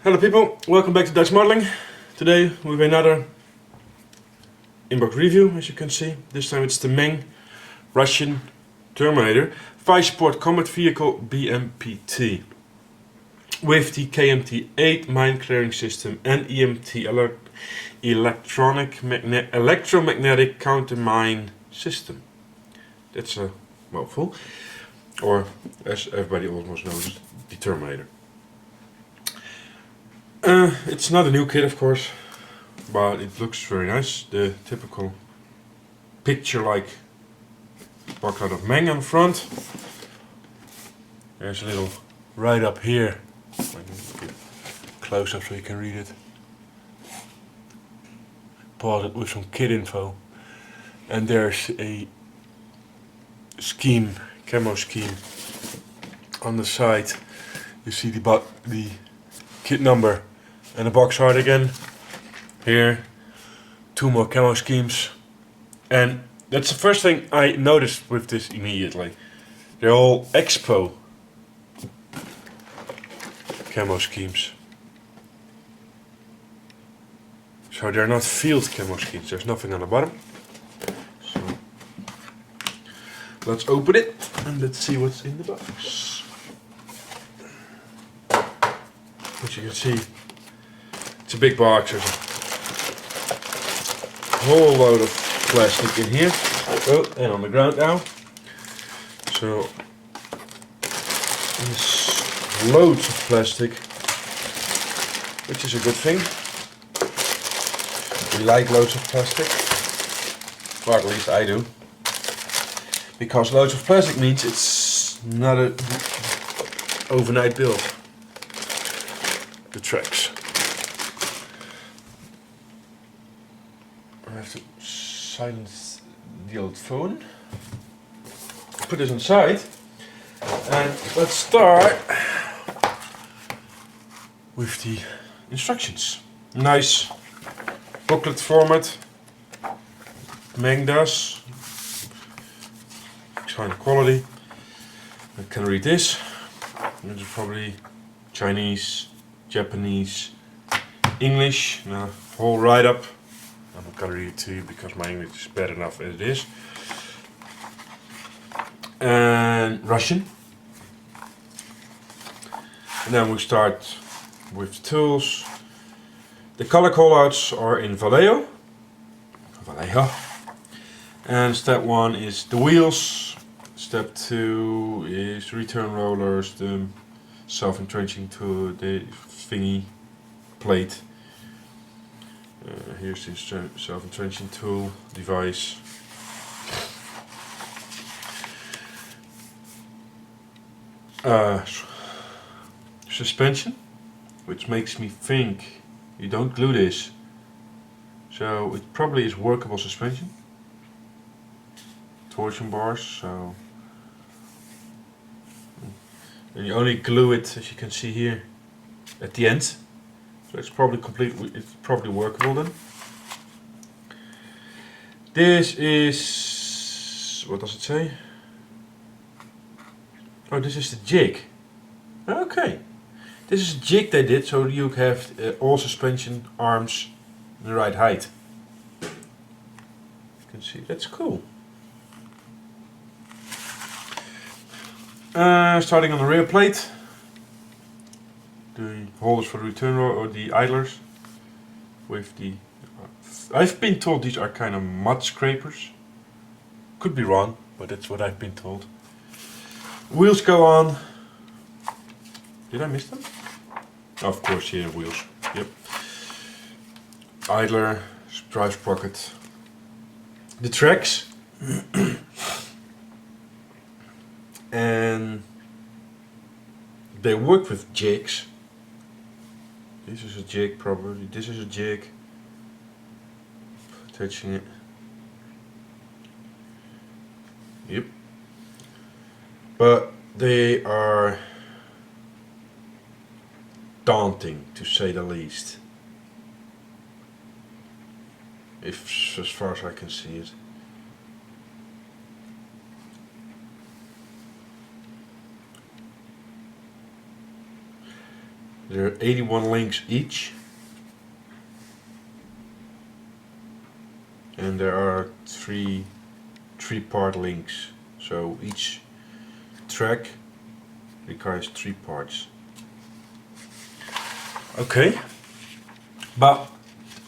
Hello people, welcome back to Dutch Modeling. Today with another inbox review, as you can see. This time it's the Meng Russian Terminator 5-Sport Combat Vehicle BMPT with the KMT-8 mine clearing system and EMT electromagnetic countermine system. That's a mouthful, or as everybody almost knows, the Terminator. It's not a new kit, of course, but it looks very nice. The typical picture-like barcode of Meng on the front. There's a little right up here. I can get close up so you can read it. Pause it with some kit info. And there's a scheme, camo scheme on the side. You see the kit number and the box art again. Here, 2 more camo schemes. And that's the first thing I noticed with this immediately. They're all Expo camo schemes. So they're not field camo schemes, there's nothing on the bottom. So let's open it and let's see what's in the box. As you can see, it's a big box. There's a whole load of plastic in here. Oh, and on the ground now. So there's loads of plastic, which is a good thing. We like loads of plastic. Or at least I do. Because loads of plastic means it's not an overnight build. The tracks. I have to silence the old phone. Put this inside. And let's start with the instructions. Nice booklet format. Meng does. Kind of quality. I can read this. It's probably Chinese, Japanese, English. Now, whole write-up. I'm not gonna read it to you because my English is bad enough as it is. And Russian. And then we start with the tools. The color callouts are in Vallejo. And step 1 is the wheels. Step 2 is return rollers, the self-entrenching tool, the thingy plate. Here's the self-entrenching tool device. Suspension, which makes me think you don't glue this, so it probably is workable suspension. Torsion bars, so and you only glue it, as you can see here, at the end. So it's probably it's probably workable then. This is, what does it say? Oh, this is the jig. Okay. This is a jig they did, so you have all suspension arms in the right height. You can see, that's cool. Starting on the rear plate. The holders for the return or the idlers with the I've been told these are kind of mud scrapers. Could be wrong, but that's what I've been told. Wheels go on. Did I miss them? Of course, here wheels. Yep. Idler, drive sprocket. The tracks. And they work with jigs. This is a jig probably. This is a jig. Touching it. Yep. But they are daunting, to say the least. If, as far as I can see it. There are 81 links each. And there are three-part links. So each track requires 3 parts. Okay. But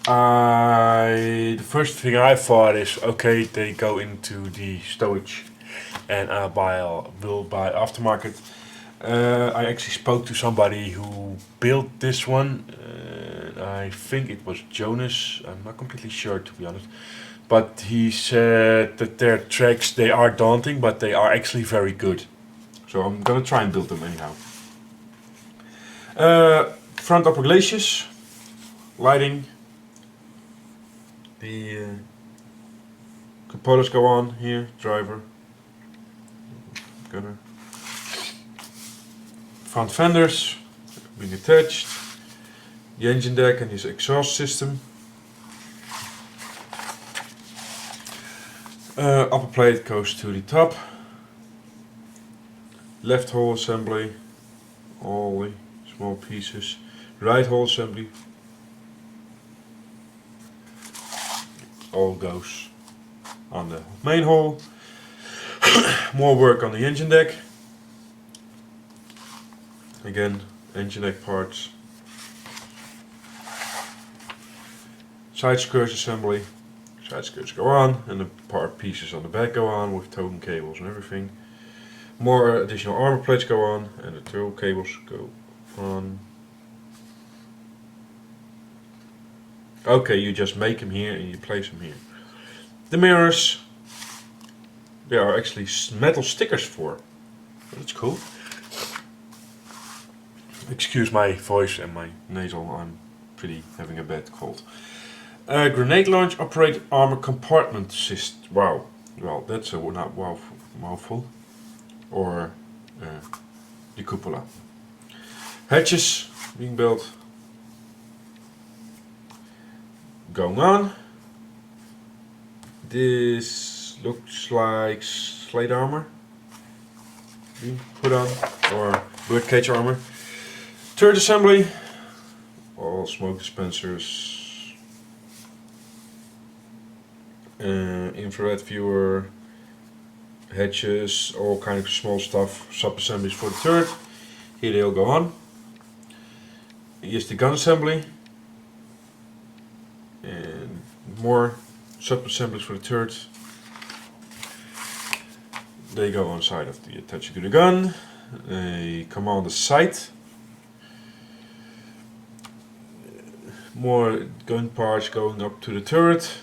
the first thing I thought is, okay, they go into the stowage and I will buy aftermarket. I actually spoke to somebody who built this one. I think it was Jonas. I'm not completely sure, to be honest. But he said that their tracks, they are daunting, but they are actually very good. So I'm gonna try and build them anyhow. Front upper glaciers, lighting. The cupolas go on here, driver, gunner. Front fenders being attached. The engine deck and his exhaust system. Upper plate goes to the top. Left hull assembly, all the small pieces. Right hull assembly, all goes on the main hull. More work on the engine deck. Again, engine deck parts. Side skirts assembly. Side skirts go on, and the part pieces on the back go on with token cables and everything. More additional armor plates go on, and the tow cables go on. Okay, you just make them here and you place them here. The mirrors, there are actually metal stickers for. That's cool. Excuse my voice and my nasal, I'm pretty having a bad cold. Grenade launch operate armor compartment system. Wow, well that's a not wow mouthful. Or the cupola. Hatches being built. Going on. This looks like slate armor being put on, or birdcage armor. Turret assembly. All smoke dispensers. Infrared viewer. Hatches, all kind of small stuff, sub-assemblies for the turret. Here they all go on. Here's the gun assembly. And more sub-assemblies for the turret. They go on side of the attaching to the gun. They come on the sight. More gun parts going up to the turret.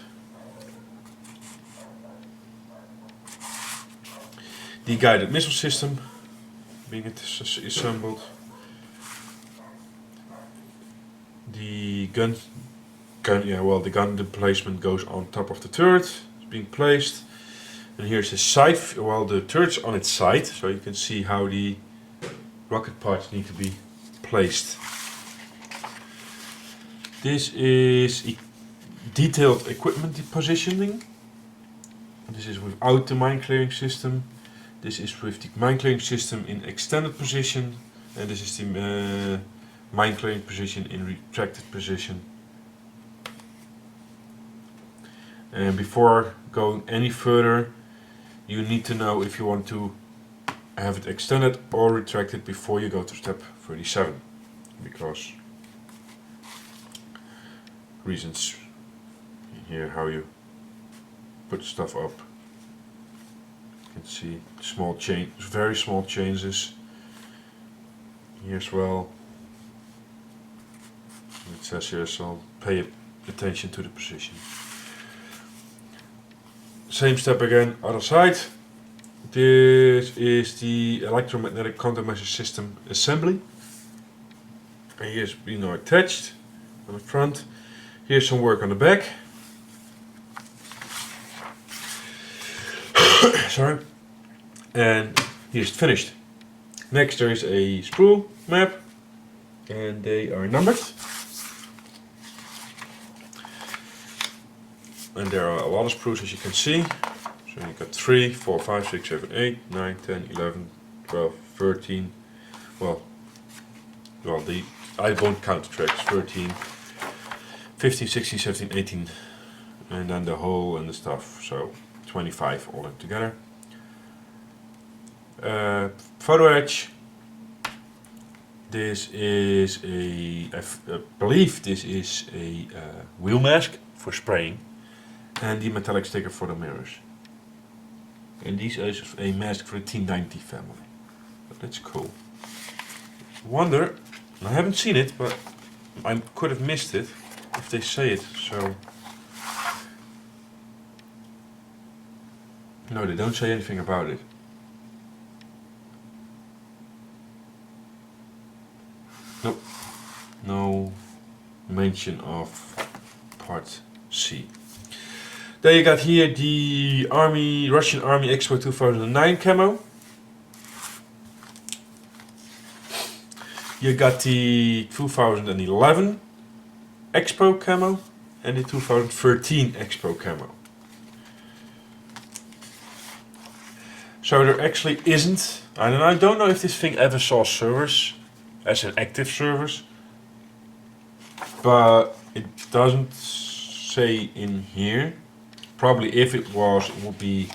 The guided missile system being assembled. The gun emplacement goes on top of the turret. It's being placed. And here's the sight. Well, the turret's on its side, so you can see how the rocket parts need to be placed. This is detailed equipment positioning. This is without the mine clearing system. This is with the mine clearing system in extended position, and this is the mine clearing position in retracted position. And before going any further, you need to know if you want to have it extended or retracted before you go to step 37, because reasons here how you put stuff up. You can see small change, very small changes here as well. It says here, so pay attention to the position. Same step again, other side. This is the electromagnetic countermeasure system assembly. And here's being attached on the front. Here's some work on the back. Sorry. And here's finished. Next there is a sprue map, and they are numbered. And there are a lot of sprues, as you can see. So you got 3, 4, 5, 6, 7, 8, 9, 10, 11, 12, 13. Well, the I won't count the tracks. 13, 15, 16, 17, 18, and then the hole and the stuff. So 25 all in together. Photo edge. This is I believe this is a wheel mask for spraying, and the metallic sticker for the mirrors. And this is a mask for the T90 family. But that's cool. Wonder, I haven't seen it, but I could have missed it if they say it. So no, they don't say anything about it. Nope, no mention of part C. Then you got here the Russian Army Expo 2009 camo. You got the 2011 Expo camo and the 2013 Expo camo. So there actually isn't, I don't know if this thing ever saw service as an active service, but it doesn't say in here. Probably if it was, it would be,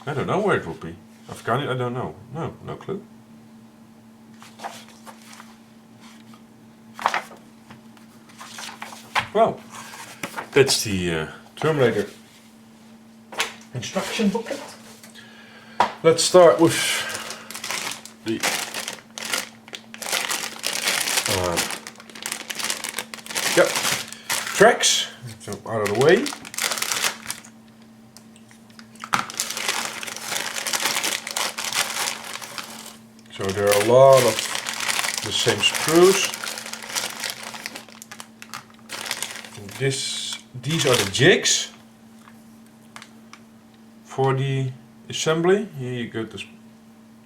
I don't know where it would be. Afghanistan, I don't know. No clue. Well, that's the Terminator instruction booklet. Let's start with the tracks. So out of the way. So there are a lot of the same screws. These are the jigs for the assembly. Here you got the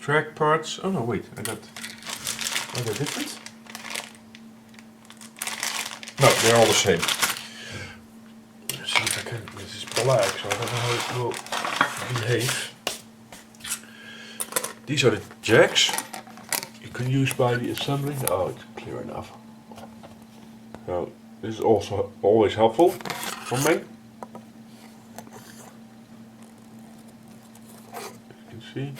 track parts. Oh no, wait, are they different? No, they're all the same. Let's see if I can, this is black, so I don't know how it will behave. These are the jacks you can use by the assembly. Oh, it's clear enough. So this is also always helpful for Meng. You can see.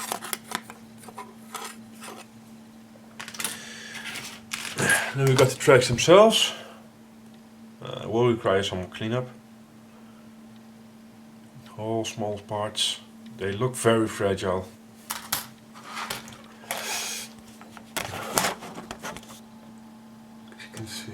Then we've got the tracks themselves. Will require some cleanup. All small parts. They look very fragile. As you can see.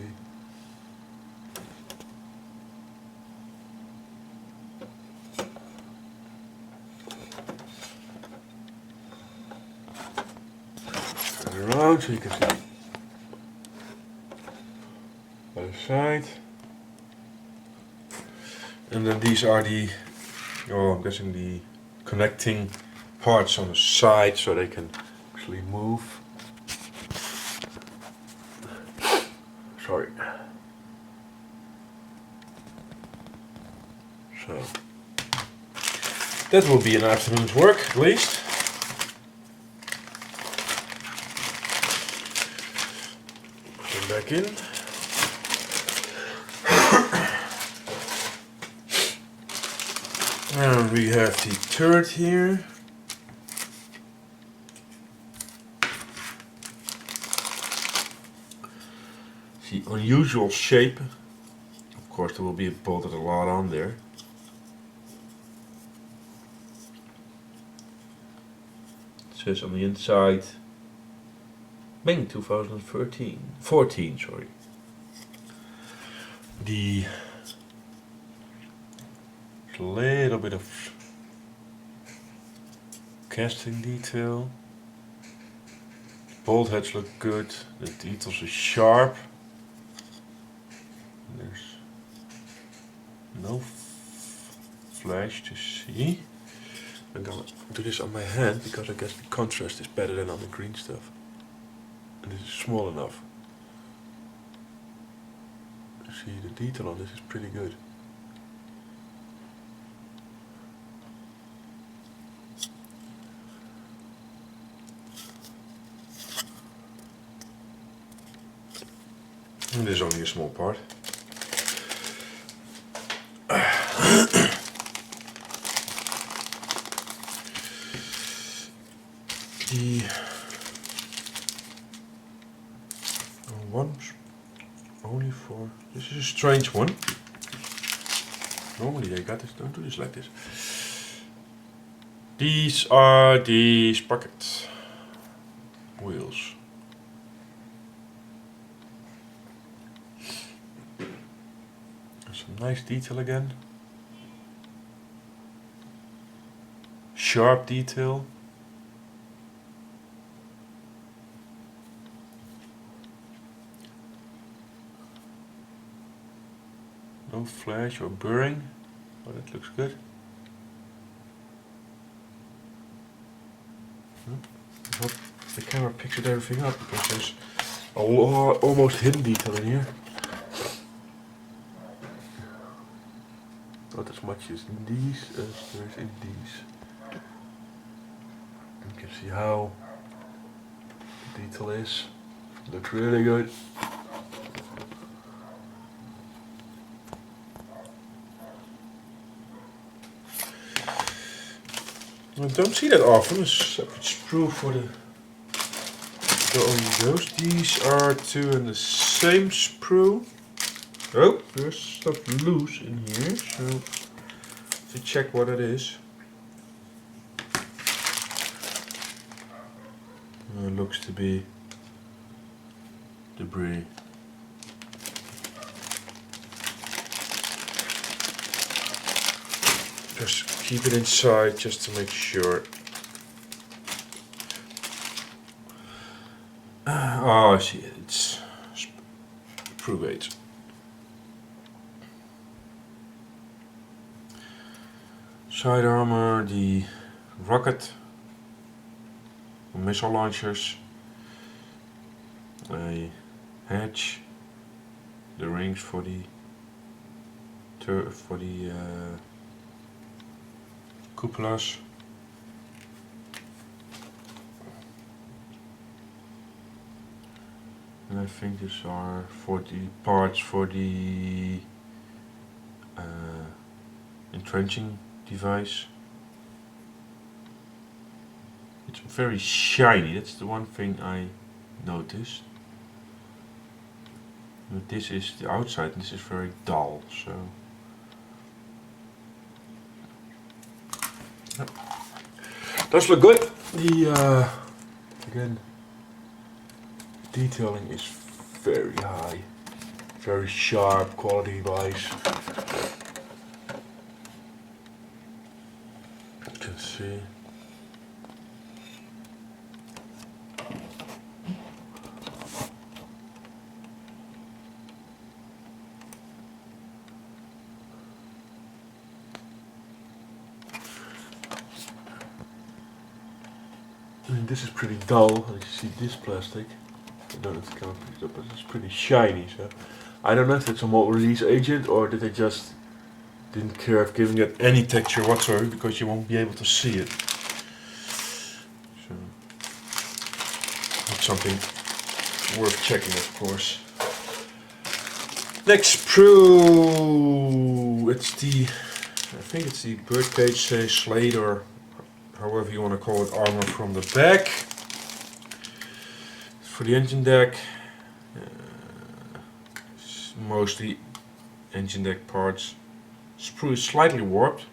Turn it around so you can see. Other side. And then these are the, I'm guessing the connecting parts on the side so they can actually move. Sorry. So that will be an afternoon's work at least. Put them back in. And we have the turret here. The unusual shape. Of course there will be bolted a lot on there. It says on the inside Meng 2014, sorry. The little bit of casting detail. Bolt heads look good. The details are sharp. There's no flash to see. I'm gonna do this on my hand because I guess the contrast is better than on the green stuff. And this is small enough. See, the detail on this is pretty good. only a small part. The one's only for, this is a strange one. Normally they got this, don't do this like this. These are the sprocket wheels. Some nice detail again. Sharp detail. No flash or burring, but it looks good. I hope the camera pictured everything up because there's a lot, almost hidden detail in here. Not as much as in these as there is in these. You can see how the detail is. Looks really good. I don't see that often, a separate sprue for the only those. These are two in the same sprue. Oh, there's stuff loose in here, so to check what it is. It looks to be debris. Just keep it inside just to make sure. Oh, I see it. It's sprue weights. Side armor, the rocket, missile launchers, a hatch, the rings for the cupolas, and I think these are for the parts for the entrenching device. It's very shiny, that's the one thing I noticed. But this is the outside and this is very dull, so does look good. The again, detailing is very high, very sharp quality wise. You can see. I mean, this is pretty dull, and you see this plastic. I don't know if the camera picked up, but it's pretty shiny. So I don't know if it's a mold release agent or did they just didn't care of giving it any texture whatsoever because you won't be able to see it. So that's something worth checking, of course. Next sprue, it's the, I think it's the birdcage slate or however you want to call it, armor from the back. For the engine deck, mostly engine deck parts. Sprue is slightly warped,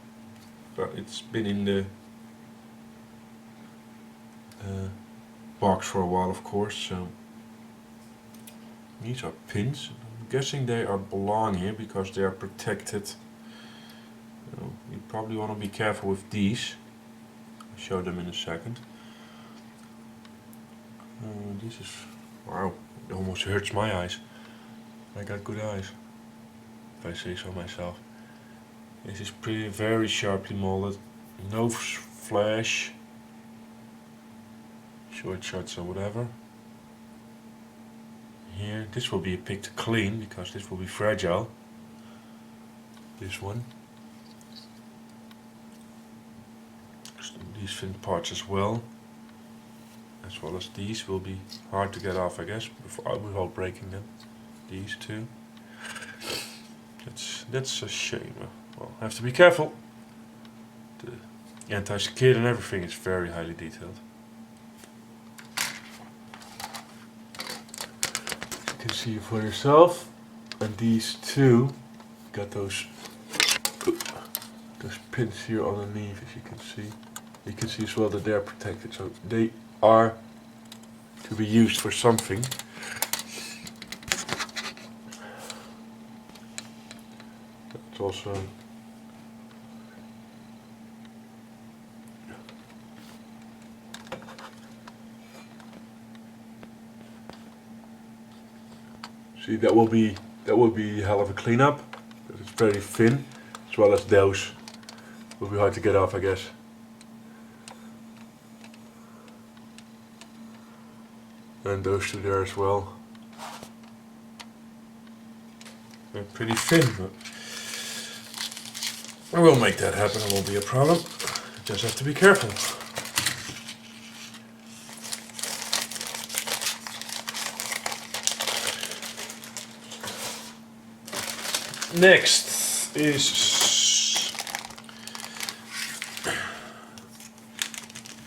but it's been in the box for a while, of course. So these are pins. I'm guessing they are belong here because they are protected. So you probably want to be careful with these. I'll show them in a second. This is, wow, it almost hurts my eyes. I got good eyes, if I say so myself. This is very sharply molded, no flash, short shots or whatever. Here, this will be a pick to clean because this will be fragile. This one. These fin parts as well as these will be hard to get off, I guess, without breaking them. These two. That's a shame. Well, I have to be careful. The anti-skid and everything is very highly detailed. You can see for yourself. And these two got those pins here underneath, as you can see. You can see as well that they're protected, so they are to be used for something. It's also see that will be a hell of a cleanup. It's very thin, as well as those will be hard to get off, I guess. And those two there as well. They're pretty thin, but I will make that happen. It won't be a problem. Just have to be careful. Next is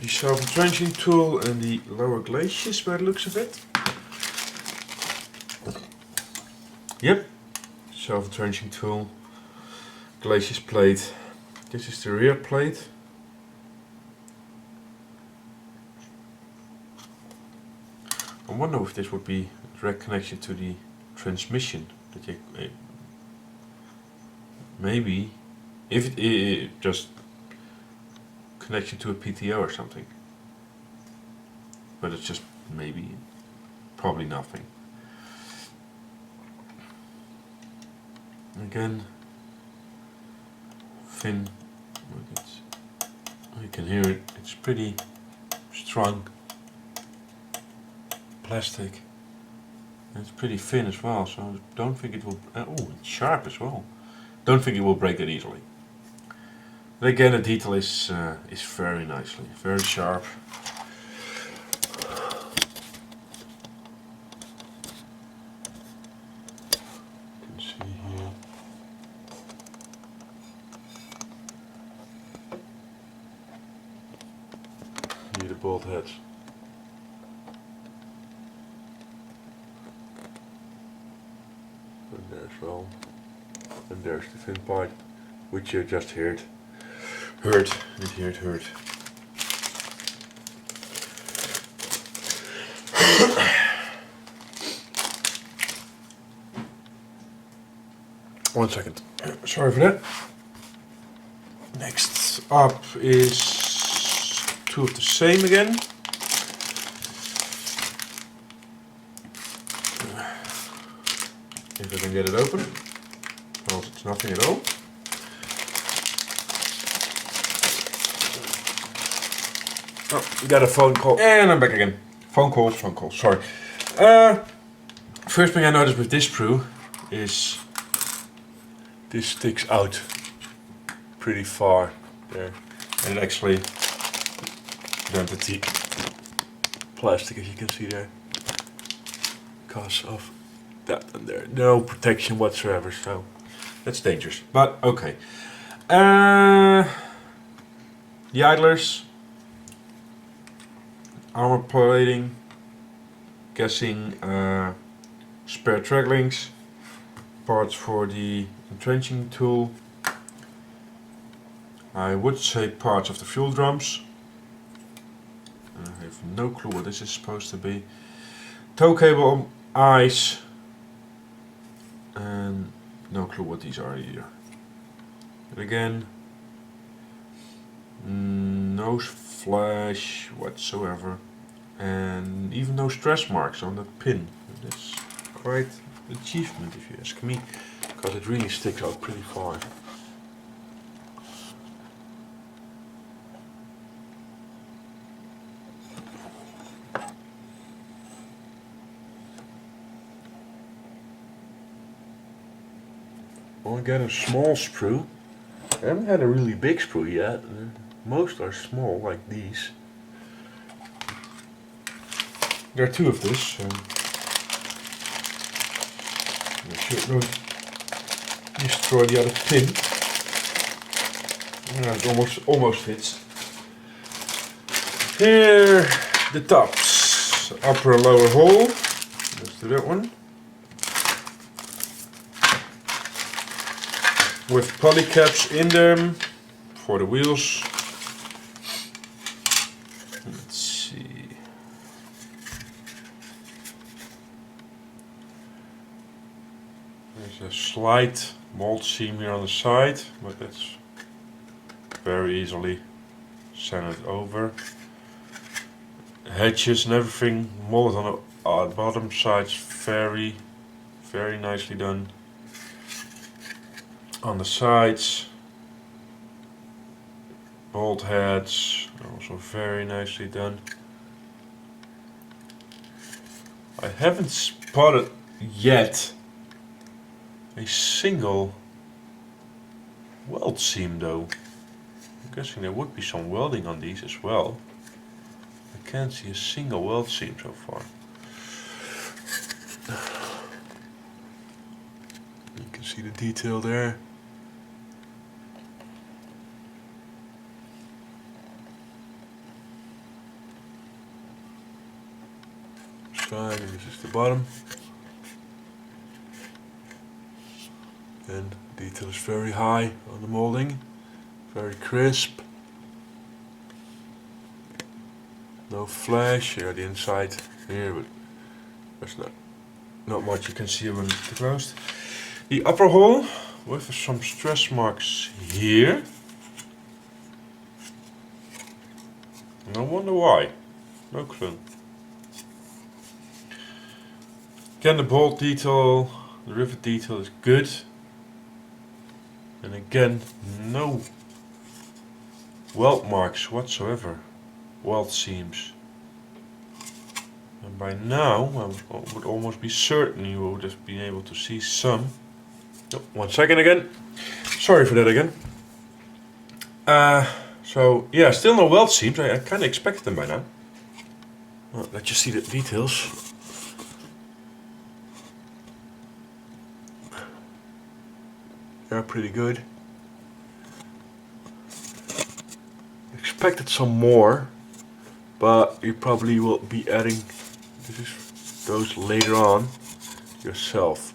the self-entrenching tool and the lower glacis by the looks of it. Yep, self-entrenching tool, glacis plate. This is the rear plate. I wonder if this would be a direct connection to the transmission that you. Maybe, if it just connection to a PTO or something. But it's just maybe, probably nothing. Again, thin. You can hear it. It's pretty strong plastic. And it's pretty thin as well, so I don't think it will. Oh, it's sharp as well. Don't think it will break that easily. But again, the detail is very nicely, very sharp. You can see here. Here the bolt heads. And there as well. And there's the thin part, which you just heard. Heard. One second. Sorry for that. Next up is two of the same again. If I can get it open. Else it's nothing at all. Oh, we got a phone call. And I'm back again. Phone calls, sorry. First thing I noticed with this sprue is this sticks out pretty far there. And it actually dented the plastic, as you can see there. Because of that and there. No protection whatsoever, so that's dangerous. But okay. The idlers. Armor plating, guessing spare track links, parts for the entrenching tool. I would say parts of the fuel drums. I have no clue what this is supposed to be. Tow cable eyes, and no clue what these are either. But again, no flash whatsoever, and even no stress marks on that pin. That's quite an achievement if you ask me, because it really sticks out pretty far. Well, again, a small sprue. I haven't had a really big sprue yet. Most are small, like these. There are two of this. destroy the other pin. It almost fits. Here the tops, upper and lower hole. Let's do that one. With poly caps in them for the wheels. Let's see. There's a slight mold seam here on the side, but that's very easily sanded over. Hedges and everything molded on the bottom sides, very nicely done. On the sides, bolt heads are also very nicely done. I haven't spotted yet a single weld seam though. I'm guessing there would be some welding on these as well. I can't see a single weld seam so far. You can see the detail there. Side, and this is the bottom. And detail is very high on the molding, very crisp. No flash here, the inside here, but there's not much you can see when it's closed. The upper hole with some stress marks here. No wonder why. No clue. Again, the bolt detail, the rivet detail is good. And again, no weld marks whatsoever. Weld seams. And by now, I would almost be certain you would have been able to see some. Oh, 1 second again. Sorry for that again. So yeah, still no weld seams. I kind of expected them by now. Well, let's just see the details. They're pretty good. Expected some more, but you probably will be adding those later on yourself.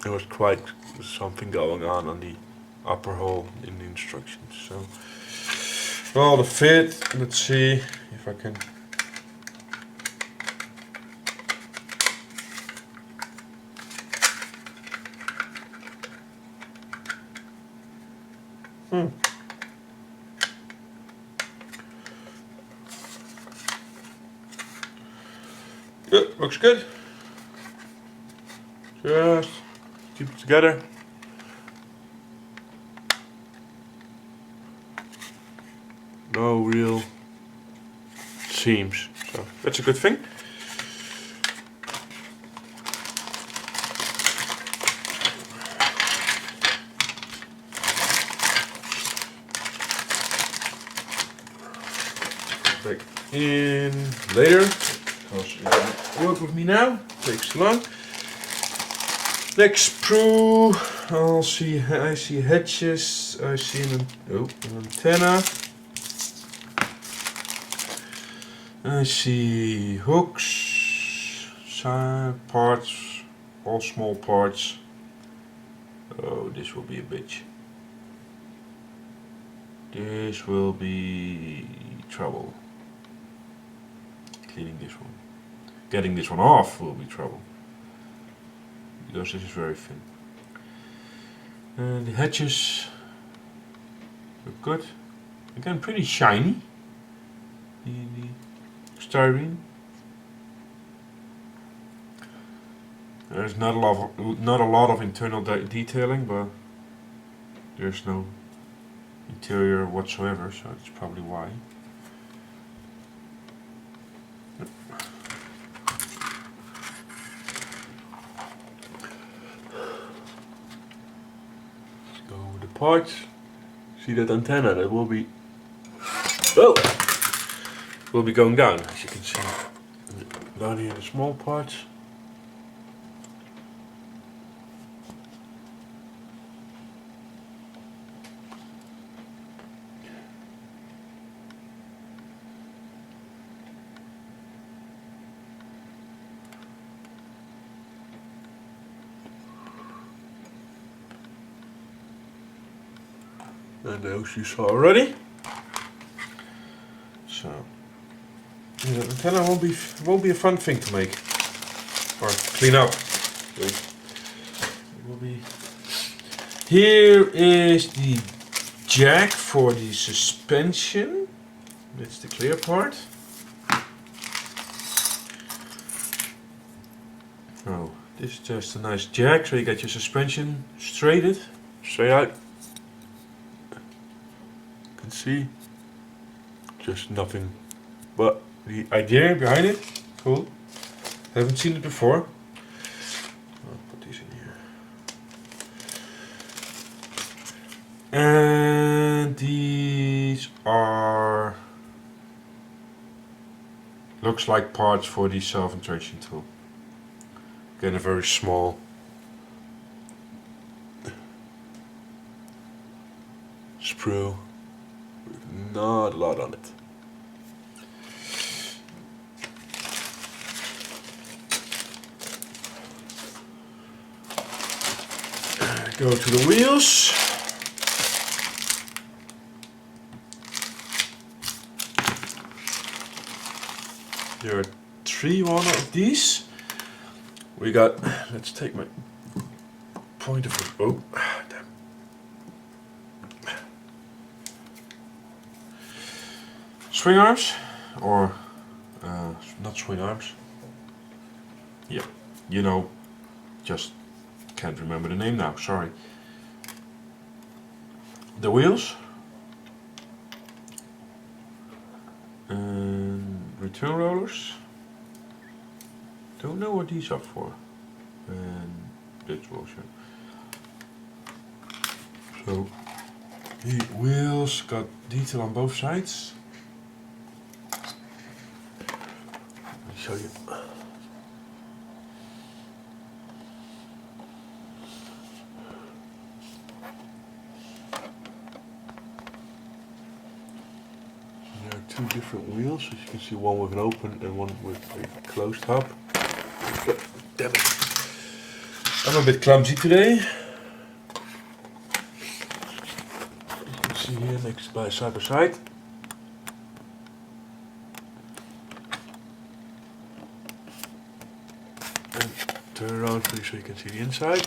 There was quite something going on the upper hole in the instructions. So, well, the fit. Let's see if I can. Good, looks good. Just keep it together. No real seams, so that's a good thing. Back in later, because you can work with me now, takes too long. Next sprue, I see hedges, I see an antenna, I see hooks, side parts, all small parts. Oh, this will be a bitch. This will be trouble. Cleaning this one. Getting this one off will be trouble. Because this is very thin. And the hedges look good. Again, pretty shiny. The styrene. There's not a lot of internal detailing, but there's no interior whatsoever, so that's probably why. Parts. See that antenna? That will be going down, as you can see. Down here, the small parts. And those you saw already. So the antenna won't be a fun thing to make or clean up. It will be. Here is the jack for the suspension. That's the clear part. Oh, this is just a nice jack, so you get your suspension straight out. You can see, just nothing but the idea behind it. Cool. Haven't seen it before. I'll put these in here. And these are, looks like parts for the self-entrenching tool. Again, a very small sprue with not a lot on it. Go to the wheels. There are 3 of these. We got, let's take my pointer for, oh, damn. Swing arms, or not swing arms. Yeah, you know, just can't remember the name now, sorry. The wheels. And return rollers. Don't know what these are for. And that's also. So the wheels got detail on both sides. Let me show you. There are 2 different wheels, as you can see, one with an open and one with a closed hub. Damn it. I'm a bit clumsy today. You can see here next by side. And turn around for you so you can see the inside.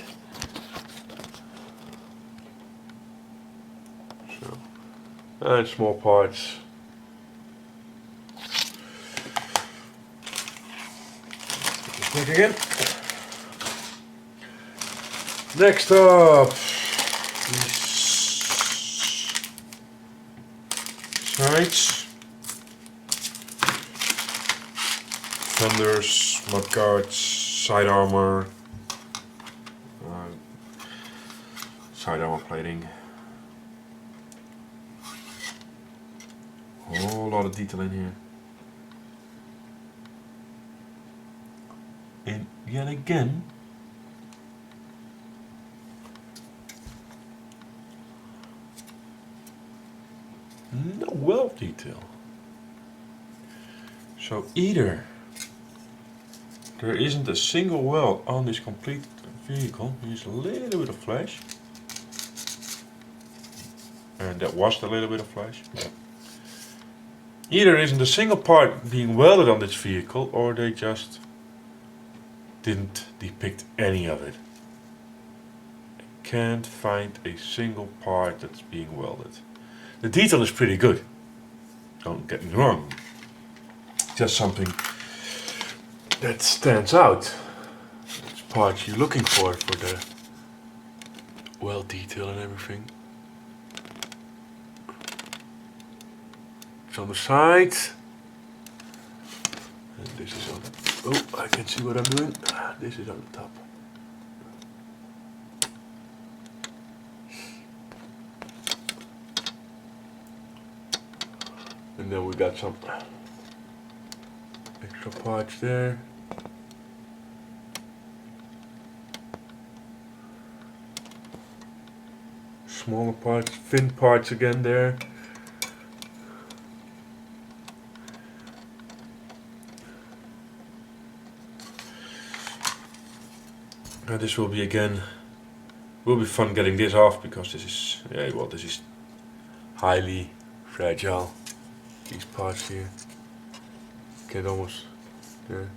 So, and small parts. Back again. Next up, these sides, fenders, mudguards, side armor plating. A whole lot of detail in here. And yet again, no weld detail. So either there isn't a single weld on this complete vehicle, here's a little bit of flash, and that was a little bit of flash. Either there isn't a single part being welded on this vehicle, or they just didn't depict any of it. I can't find a single part that's being welded. The detail is pretty good, don't get me wrong. Just something that stands out. It's parts you're looking for the weld detail and everything. It's on the side. And this is on the, oh, I can see what I'm doing. This is on the top. And then we got some extra parts there. Smaller parts, thin parts again there. This will be again, will be fun getting this off, because this is, yeah, well, this is highly fragile. These parts here get almost there.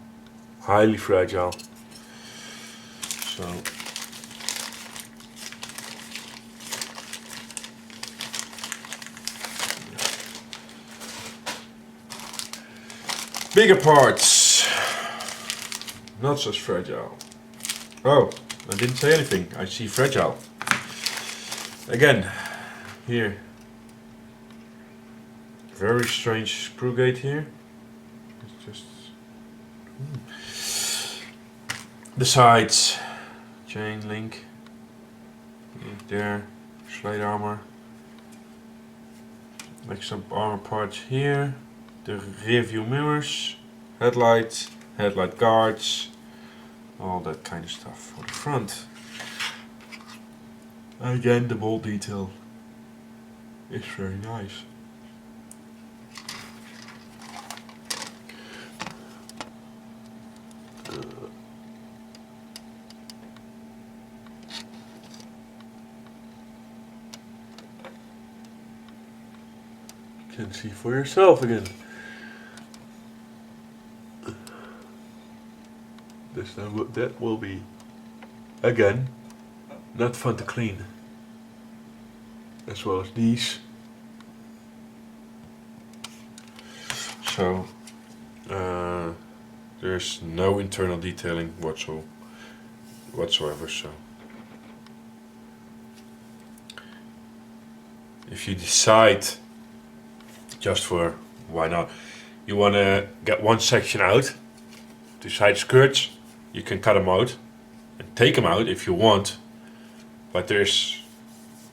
Highly fragile. So bigger parts, not so fragile. Oh, I didn't say anything. I see fragile. Again, here. Very strange screw gate here. It's just the sides, chain link there, slate armor, like some armor parts here, the rear view mirrors, headlight guards, all that kind of stuff for the front. Again, the bolt detail is very nice. You can see for yourself again. That will be again not fun to clean, as well as these. So there's no internal detailing whatsoever. So if you decide, just for why not, you want to get one section out, the side skirts, you can cut them out and take them out if you want, but there's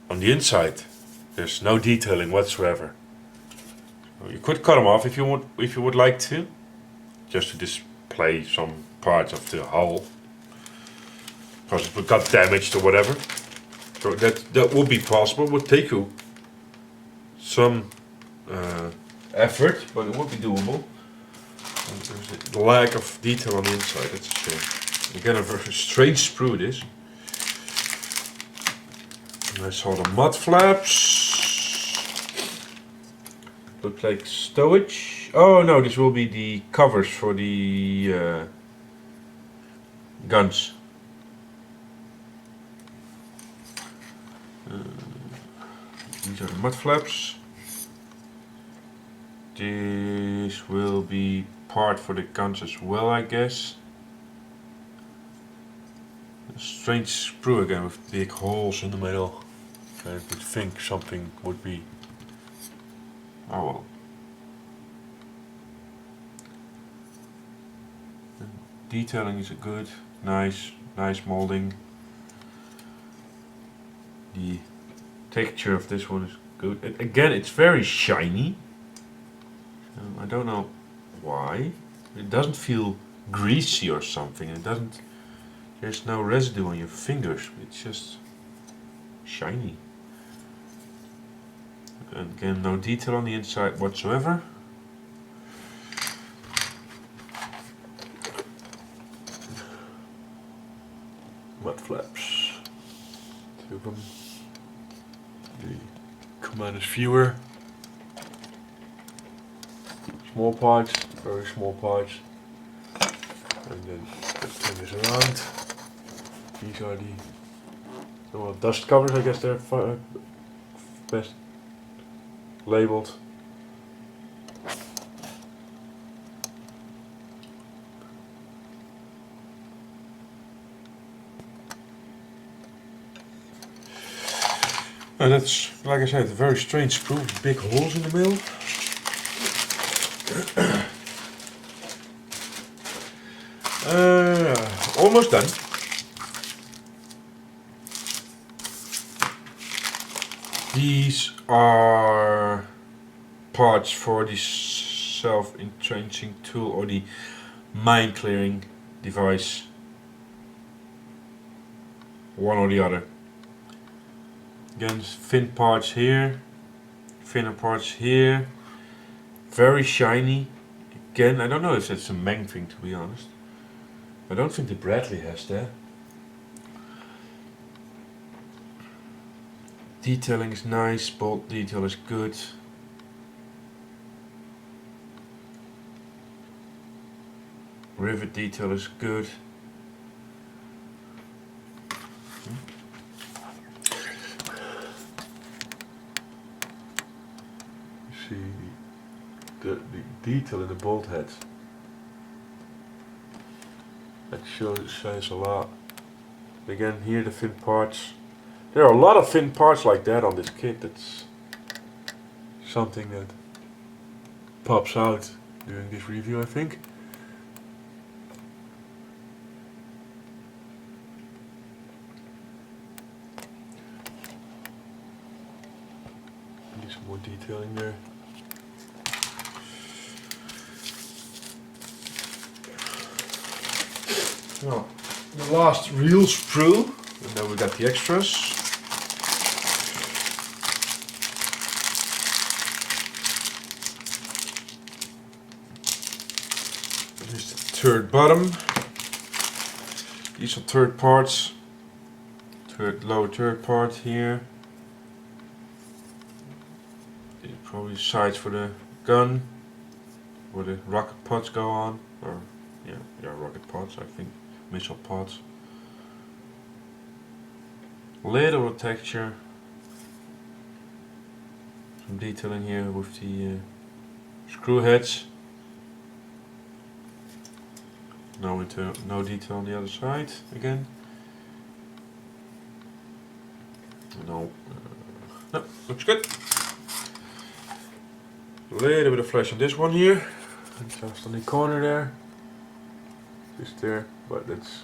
on the inside there's no detailing whatsoever. So you could cut them off if you would like to, just to display some parts of the hull, because it got damaged or whatever. So that would be possible. It would take you some effort, but it would be doable. And there's a lack of detail on the inside, that's a shame. Again, a very strange sprue it is. And I saw the mud flaps. Look like stowage. Oh no, this will be the covers for the guns. These are the mud flaps. This will be part for the guns as well, I guess. A strange sprue again with big holes in the middle. I would think something would be. Oh well. The detailing is good, nice molding. The texture of this one is good. Again, it's very shiny. I don't know why. It doesn't feel greasy or something. It doesn't. There's no residue on your fingers. It's just shiny. And again, no detail on the inside whatsoever. Mud flaps. Two of them. The commander's viewer. Small parts, very small parts. And then turn this around. These are the dust covers, I guess they're best labeled. And that's, like I said, a very strange screw with big holes in the middle. Almost done. These are parts for the self-entrenching tool or the mine clearing device. One or the other. Again, thin parts here, thinner parts here. Very shiny. Again, I don't know if it's a Meng thing, to be honest. I don't think the Bradley has that. Detailing is nice, bolt detail is good. Rivet detail is good. You see the detail in the bolt heads. That says a lot. Again, here the thin parts. There are a lot of thin parts like that on this kit. That's something that pops out during this review, I think. Need some more detailing there. Well, the last real sprue, and then we got the extras. Here's the third bottom. These are third parts. Lower third part here. These are probably sights for the gun, where the rocket pods go on, or yeah, rocket pods, I think, missile pods. Little texture. Some detailing here with the screw heads. No detail on the other side again. No, looks good. A little bit of flash on this one here, just on the corner there. Just there, but let's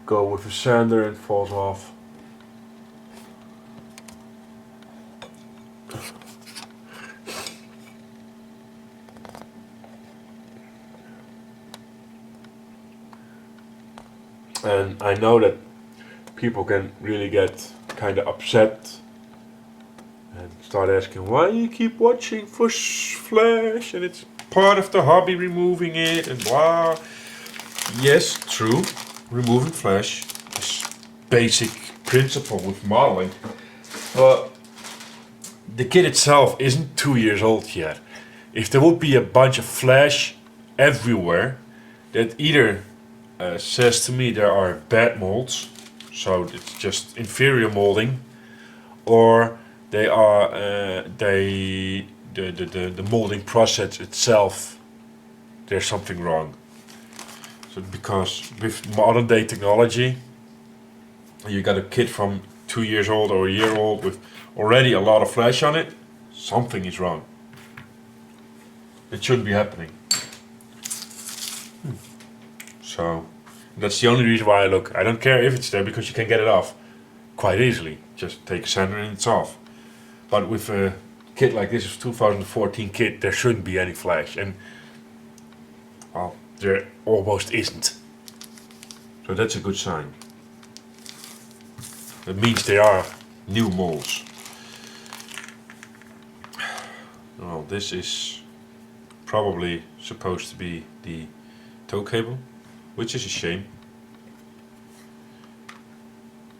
go with a sander and it falls off. And I know that people can really get kind of upset and start asking why you keep watching for flash and it's part of the hobby removing it and blah. Yes, true, removing flash is basic principle with modeling, but the kit itself isn't 2 years old yet. If there would be a bunch of flash everywhere, that either says to me there are bad molds, so it's just inferior molding, or they are the molding process itself, there's something wrong. So because with modern day technology, you got a kit from 2 years old or a year old with already a lot of flash on it, something is wrong. It shouldn't be happening. So that's the only reason why I look. I don't care if it's there because you can get it off quite easily. Just take a sander and it's off. But with a kit like this, 2014 kit, there shouldn't be any flash, and well, there almost isn't. So that's a good sign. That means they are new molds. Well, this is probably supposed to be the tow cable, which is a shame.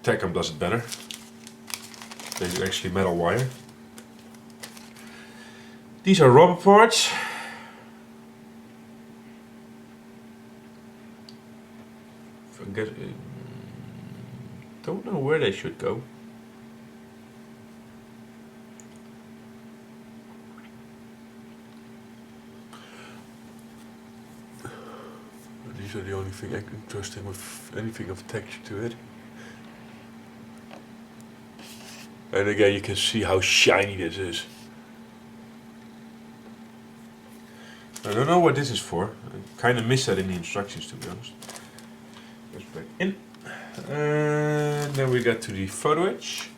Tacom does it better. They do actually metal wire. These are rubber parts. Don't know where they should go. These are the only thing interesting with anything of texture to it. And again, you can see how shiny this is. I don't know what this is for. I kind of missed that in the instructions, to be honest. Goes back in. And then we got to the photo etch.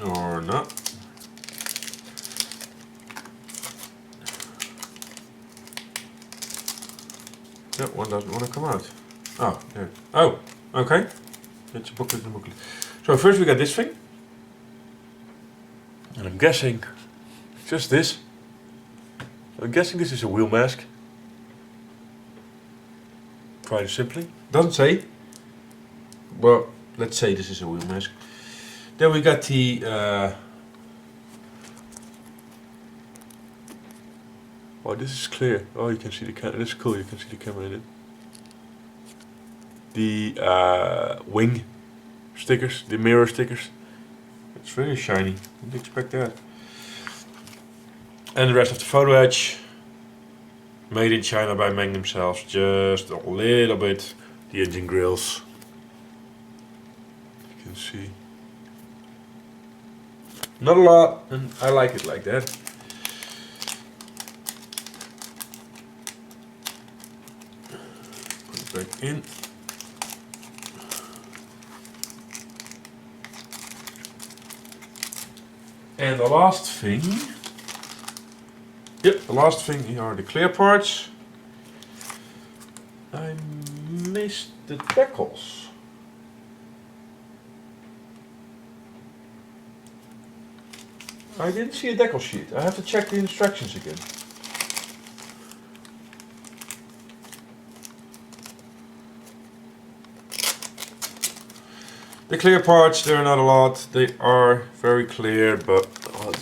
Or not. That one doesn't want to come out. Oh, there. Oh, okay. It's a booklet and a booklet. So first we got this thing. And I'm guessing just this. I'm guessing this is a wheel mask. Quite simply. Doesn't say. Well, let's say this is a wheel mask. Then we got the oh, this is clear. Oh, you can see the camera. That's cool. You can see the camera in it. The wing stickers, the mirror stickers. It's very shiny. Didn't expect that. And the rest of the photo edge, made in China by Meng themselves. Just a little bit. The engine grills. You can see. Not a lot, and I like it like that. Put it back in. And the last thing, the last thing are the clear parts. I missed the decals. I didn't see a decal sheet. I have to check the instructions again. The clear parts, they're not a lot. They are very clear, but oh,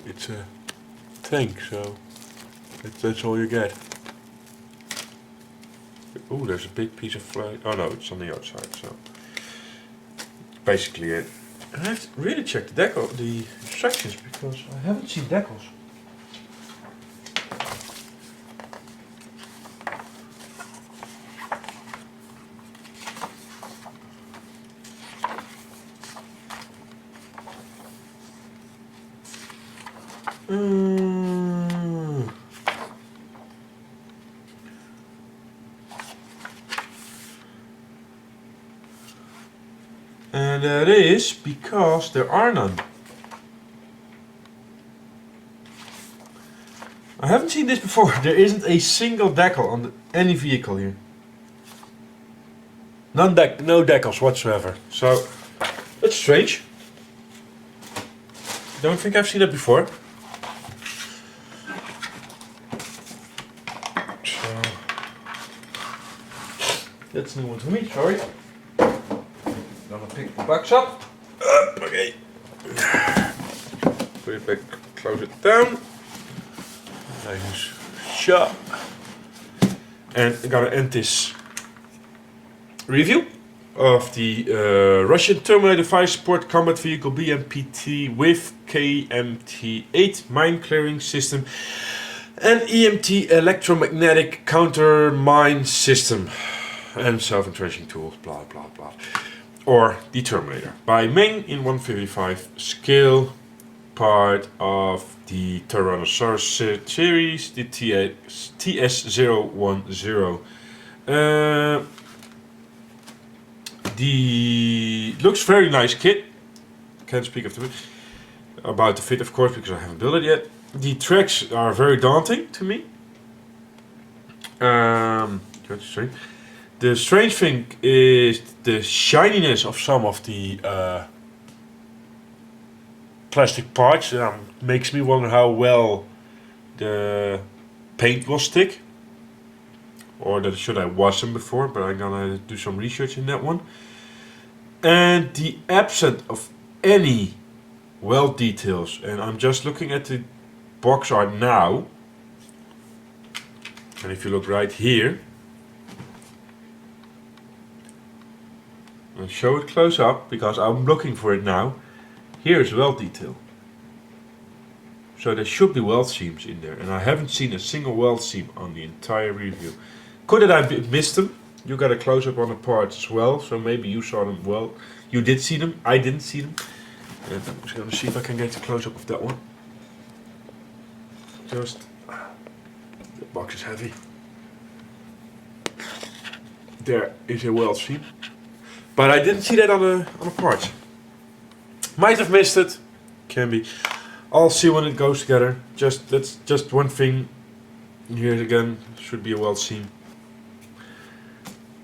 it's a tank, so that's all you get. Oh, there's a big piece of flag. Oh no, it's on the outside. So basically it. I have to really check the instructions because I haven't seen decals. And that is because there are none. I haven't seen this before. There isn't a single decal on any vehicle here. No decals whatsoever. So that's strange. Don't think I've seen that before. So that's a new one for me. Sorry. Gonna pick the box up. Okay. Put it back, close it down. Nice shut. And I'm gonna end this review of the Russian Terminator 5 Sport Combat Vehicle BMPT with KMT-8 mine clearing system and EMT electromagnetic counter mine system and self-entrenching tools, blah blah blah. Or the Terminator by Meng in 155 scale, part of the Tyrannosaurus series, the TS010. The looks very nice kit. Can't speak about the fit, of course, because I haven't built it yet. The tracks are very daunting to me. The strange thing is the shininess of some of the plastic parts. Makes me wonder how well the paint will stick. Or that should I wash them before, but I'm gonna do some research in that one. And the absence of any weld details. And I'm just looking at the box art now. And if you look right here, I'll show it close up because I'm looking for it now. Here is weld detail. So there should be weld seams in there, and I haven't seen a single weld seam on the entire review. Could it have missed them? You got a close up on the parts as well, so maybe you saw them well. You did see them, I didn't see them. And I'm just gonna see if I can get a close up of that one. Just, the box is heavy. There is a weld seam. But I didn't see that on the parts. Might have missed it. Can be. I'll see when it goes together. That's just one thing. Here again, should be a weld seam.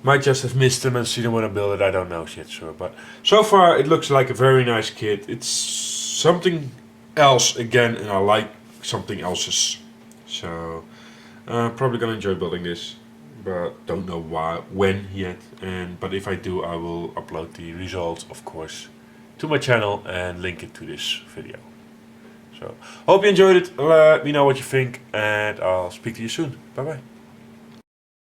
Might just have missed them and see them when I build it. I don't know yet, sure. But so far it looks like a very nice kit. It's something else again, and I like something else's. So probably gonna enjoy building this, but don't know when yet. But if I do, I will upload the results, of course, to my channel and link it to this video. So hope you enjoyed it. Let me know what you think, and I'll speak to you soon. Bye bye.